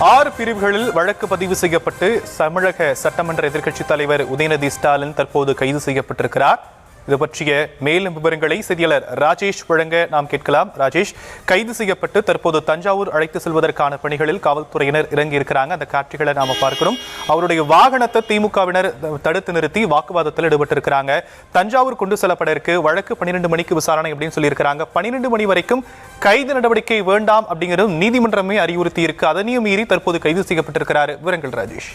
6 பிரிவுகளில் வழக்கு பதிவு செய்யப்பட்டு தமிழக சட்டமன்ற எதிர்க்கட்சித் தலைவர் உதயநிதி ஸ்டாலின் தற்போது கைது செய்யப்பட்டிருக்கிறார். இது பற்றிய மேலும் விவரங்களை செய்தியாளர் ராஜேஷ் வழங்க நாம் கேட்கலாம். ராஜேஷ், கைது செய்யப்பட்டு தற்போது தஞ்சாவூர் அழைத்து செல்வதற்கான பணிகளில் காவல்துறையினர் இறங்கி இருக்கிறாங்க. அந்த காட்சிகளை நாம பார்க்கிறோம். அவருடைய வாகனத்தை திமுகவினர் தடுத்து நிறுத்தி வாக்குவாதத்தில் ஈடுபட்டிருக்கிறாங்க. தஞ்சாவூர் கொண்டு செல்லப்பட இருக்கு. வழக்கு 12 மணிக்கு விசாரணை அப்படின்னு சொல்லியிருக்கிறாங்க. 12 மணி வரைக்கும் கைது நடவடிக்கை வேண்டாம் அப்படிங்கிறது நீதிமன்றமே அறிவுறுத்தி இருக்கு. அதனையும் மீறி தற்போது கைது செய்யப்பட்டிருக்கிறார். விவரங்கள் ராஜேஷ்.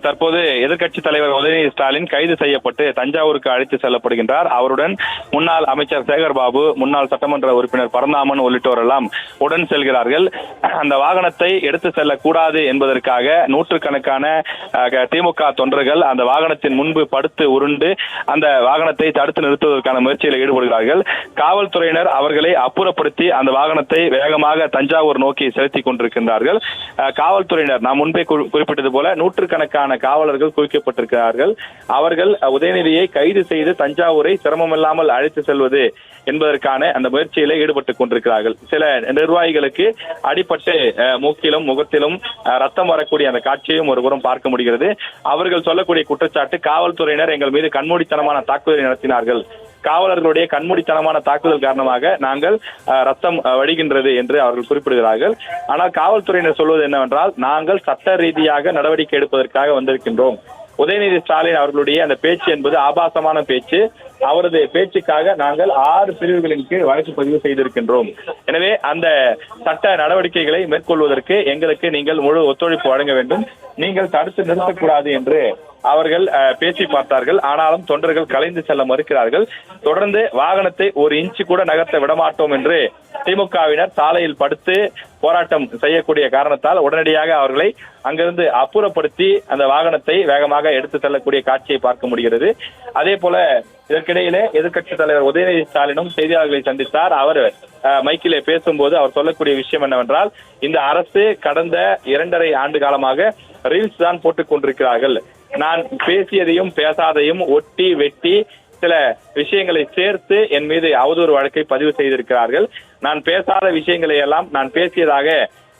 தற்போது எதிர்க்கட்சி தலைவர் உதயநிதி ஸ்டாலின் கைது செய்யப்பட்டு தஞ்சாவூருக்கு அழைத்து செல்லப்படுகின்றார். அவருடன் முன்னாள் அமைச்சர் சேகர்பாபு, முன்னாள் சட்டமன்ற உறுப்பினர் பரந்தாமன் உள்ளிட்டோர் எல்லாம் உடன் செல்கிறார்கள். அந்த வாகனத்தை எடுத்து செல்லக்கூடாது என்பதற்காக நூற்றுக்கணக்கான திமுக தொண்டர்கள் அந்த வாகனத்தின் முன்பு படுத்து உருண்டு அந்த வாகனத்தை தடுத்து நிறுத்துவதற்கான முயற்சியில் ஈடுபடுகிறார்கள். காவல்துறையினர் அவர்களை அப்புறப்படுத்தி அந்த வாகனத்தை வேகமாக தஞ்சாவூர் நோக்கி செலுத்திக் கொண்டிருக்கின்றார்கள். காவல்துறையினர் நாம் முன்பே குறிப்பிட்டது போல நூற்றுக்கணக்கான காவலர்கள் குவிக்கப்பட்டிருக்கிறார்கள். அவர்கள் உதயநிதியை கைது செய்து தஞ்சாவூரை சிரமமில்லாமல் அழைத்து செல்வது என்பதற்கான அந்த முயற்சியில ஈடுபட்டுக் கொண்டிருக்கிறார்கள். சில நிர்வாகிகளுக்கு அடிபட்டு மூக்கிலும் முகத்திலும் ரத்தம் வரக்கூடிய அந்த காட்சியையும் ஒருபுறம் பார்க்க முடிகிறது. அவர்கள் சொல்லக்கூடிய குற்றச்சாட்டு, காவல்துறையினர் எங்கள் மீது கண்மூடித்தனமான தாக்குதலை நடத்தினார்கள், காவலர்களுடைய கண்மூடித்தனமான தாக்குதல் காரணமாக நாங்கள் ரத்தம் வடிகின்றது என்று அவர்கள் குறிப்பிடுகிறார்கள். ஆனால் காவல்துறையினர் சொல்வது என்னவென்றால், நாங்கள் சட்ட ரீதியாக நடவடிக்கை எடுப்பதற்காக வந்திருக்கின்றோம். உதயநிதி ஸ்டாலின் அவர்களுடைய அந்த பேச்சு என்பது ஆபாசமான பேச்சு. அவரது பேச்சுக்காக நாங்கள் 6 பிரிவுகளின் கீழ் வழக்கு பதிவு செய்திருக்கின்றோம். எனவே அந்த சட்ட நடவடிக்கைகளை மேற்கொள்வதற்கு எங்களுக்கு நீங்கள் முழு ஒத்துழைப்பு வழங்க வேண்டும், நீங்கள் தடுத்து நிறுத்தக்கூடாது என்று அவர்கள் பேசி பார்த்தார்கள். ஆனாலும் தொண்டர்கள் கலைந்து செல்ல மறுக்கிறார்கள். தொடர்ந்து வாகனத்தை 1 இன்ச்சு கூட நகர்த்த விடமாட்டோம் என்று திமுகவினர் சாலையில் படுத்து போராட்டம் செய்யக்கூடிய காரணத்தால் உடனடியாக அவர்களை அங்கிருந்து அப்புறப்படுத்தி அந்த வாகனத்தை வேகமாக எடுத்து செல்லக்கூடிய காட்சியை பார்க்க முடிகிறது. அதே போல இதற்கிடையிலே எதிர்க்கட்சி தலைவர் உதயநிதி ஸ்டாலினும் செய்தியாளர்களை சந்தித்தார். அவர் மைக்கிலே பேசும்போது அவர் சொல்லக்கூடிய விஷயம் என்னவென்றால், இந்த அரசு கடந்த 2.5 ஆண்டு காலமாக ரீல்ஸ் தான் போட்டுக் கொண்டிருக்கிறார்கள். நான் பேசியதையும் பேசாதையும் ஒட்டி வெட்டி சில விஷயங்களை சேர்த்து என் மீது அவதூறு வழக்கை பதிவு செய்திருக்கிறார்கள். நான் பேசாத விஷயங்களை எல்லாம் நான் பேசியதாக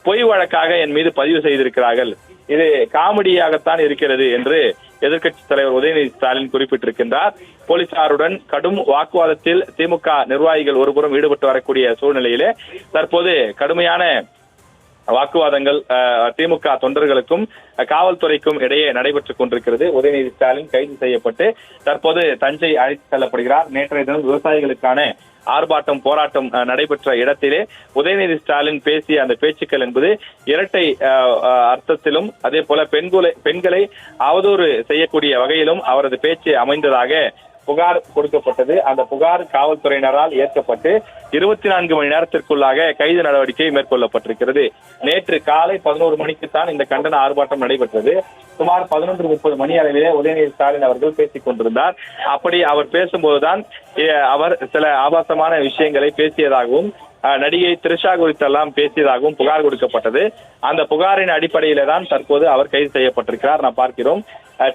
பொய் வழக்காக என் மீது பதிவு செய்திருக்கிறார்கள். இது காமெடியாகத்தான் இருக்கிறது என்று எதிர்க்கட்சி தலைவர் உதயநிதி ஸ்டாலின் குறிப்பிட்டிருக்கின்றார். போலீசாருடன் கடும் வாக்குவாதத்தில் திமுக நிர்வாகிகள் ஒருபுறம் ஈடுபட்டு வரக்கூடிய சூழ்நிலையிலே தற்போது கடுமையான வாக்குவாதங்கள் திமுக தொண்டர்களுக்கும் காவல்துறைக்கும் இடையே நடைபெற்றுக் கொண்டிருக்கிறது. உதயநிதி ஸ்டாலின் கைது செய்யப்பட்டு தற்போது தஞ்சை அழைத்து செல்லப்படுகிறார். நேற்றைய தினம் விவசாயிகளுக்கான ஆர்ப்பாட்டம் போராட்டம் நடைபெற்ற இடத்திலே உதயநிதி ஸ்டாலின் பேசிய அந்த பேச்சுக்கள் என்பது இரட்டை அர்த்தத்திலும் அதே போல பெண்களை அவதூறு செய்யக்கூடிய வகையிலும் அவரது பேச்சு அமைந்ததாக புகார் கொடுக்கப்பட்டது. அந்த புகார் காவல்துறையினரால் ஏற்கப்பட்டு 24 மணி நேரத்திற்குள்ளாக கைது நடவடிக்கை மேற்கொள்ளப்பட்டிருக்கிறது. நேற்று காலை 11 மணிக்குத்தான் இந்த கண்டன ஆர்ப்பாட்டம் நடைபெற்றது. சுமார் 11:30 மணி அளவிலே உதயநிதி ஸ்டாலின் அவர்கள் பேசிக் கொண்டிருந்தார். அப்படி அவர் பேசும்போதுதான் அவர் சில ஆபாசமான விஷயங்களை பேசியதாகவும் நடிகை த்ரிஷா குறித்தெல்லாம் பேசியதாகவும் புகார் கொடுக்கப்பட்டது. அந்த புகாரின் அடிப்படையில தான் தற்போது அவர் கைது செய்யப்பட்டிருக்கிறார். நாம் பார்க்கிறோம்,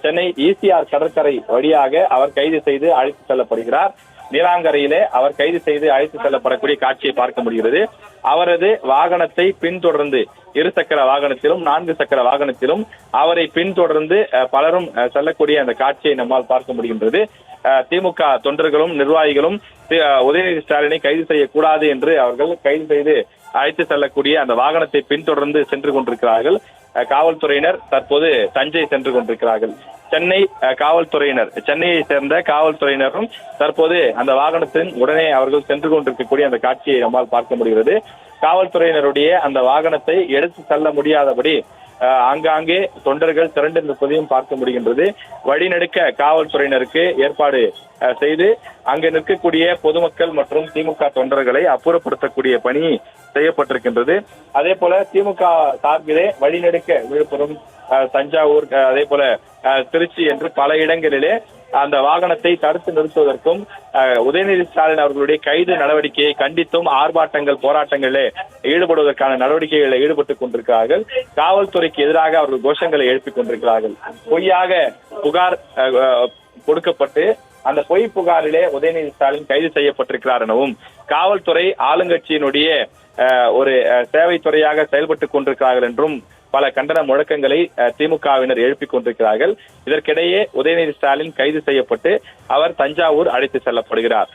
சென்னை ECR கடற்கரை வழியாக அவர் கைது செய்து அழைத்து செல்லப்படுகிறார். நீலாங்கரையிலே அவர் கைது செய்து அழைத்து செல்லப்படக்கூடிய காட்சியை பார்க்க முடிகிறது. அவரது வாகனத்தை பின்தொடர்ந்து 2 சக்கர வாகனத்திலும் 4 சக்கர வாகனத்திலும் அவரை பின்தொடர்ந்து பலரும் செல்லக்கூடிய அந்த காட்சியை நம்மால் பார்க்க முடிகின்றது. திமுக தொண்டர்களும் நிர்வாகிகளும் உதயநிதி ஸ்டாலினை கைது செய்யக்கூடாது என்று அவர்கள் கைது செய்து அழைத்து செல்லக்கூடிய அந்த வாகனத்தை பின்தொடர்ந்து சென்று கொண்டிருக்கிறார்கள். காவல்துறையினர் தற்போது தஞ்சை சென்று கொண்டிருக்கிறார்கள். சென்னை காவல்துறையினர், சென்னையை சேர்ந்த காவல்துறையினரும் தற்போது அந்த வாகனத்தின் உடனே அவர்கள் சென்று கொண்டிருக்கக்கூடிய அந்த காட்சியை நம்மால் பார்க்க முடிகிறது. காவல்துறையினருடைய அந்த வாகனத்தை எடுத்து செல்ல முடியாதபடி ஆங்காங்கே தொண்டர்கள் திரண்டு நிற்பதையும் பார்க்க முடிகின்றது. வழிநெடுக்க காவல்துறையினருக்கு ஏற்பாடு செய்து அங்கு நிற்கக்கூடிய பொதுமக்கள் மற்றும் திமுக தொண்டர்களை அப்புறப்படுத்தக்கூடிய பணி செய்யப்பட்டிருக்கின்றது. அதே போல திமுக சார்பிலே வழிநெடுக்க விழுப்புரம், தஞ்சாவூர், அதே போல திருச்சி என்று பல இடங்களிலே அந்த வாகனத்தை தடுத்து நிறுத்துவதற்கும் உதயநிதி ஸ்டாலின் அவர்களுடைய கைது நடவடிக்கையை கண்டித்தும் ஆர்ப்பாட்டங்கள் போராட்டங்களிலே ஈடுபடுவதற்கான நடவடிக்கைகளில் ஈடுபட்டுக் கொண்டிருக்கிறார்கள். காவல்துறைக்கு எதிராக அவர்கள் கோஷங்களை எழுப்பிக் கொண்டிருக்கிறார்கள். பொய்யாக புகார் கொடுக்கப்பட்டு அந்த பொய் புகாரிலே உதயநிதி ஸ்டாலின் கைது செய்யப்பட்டிருக்கிறார் எனவும், காவல்துறை ஆளுங்கட்சியினுடைய ஒரு சேவைத்துறையாக செயல்பட்டுக் கொண்டிருக்கிறார்கள் என்றும் பல கண்டன முழக்கங்களை திமுகவினர் எழுப்பிக் கொண்டிருக்கிறார்கள். இதற்கிடையே உதயநிதி ஸ்டாலின் கைது செய்யப்பட்டு அவர் தஞ்சாவூர் அழைத்து செல்லப்படுகிறார்.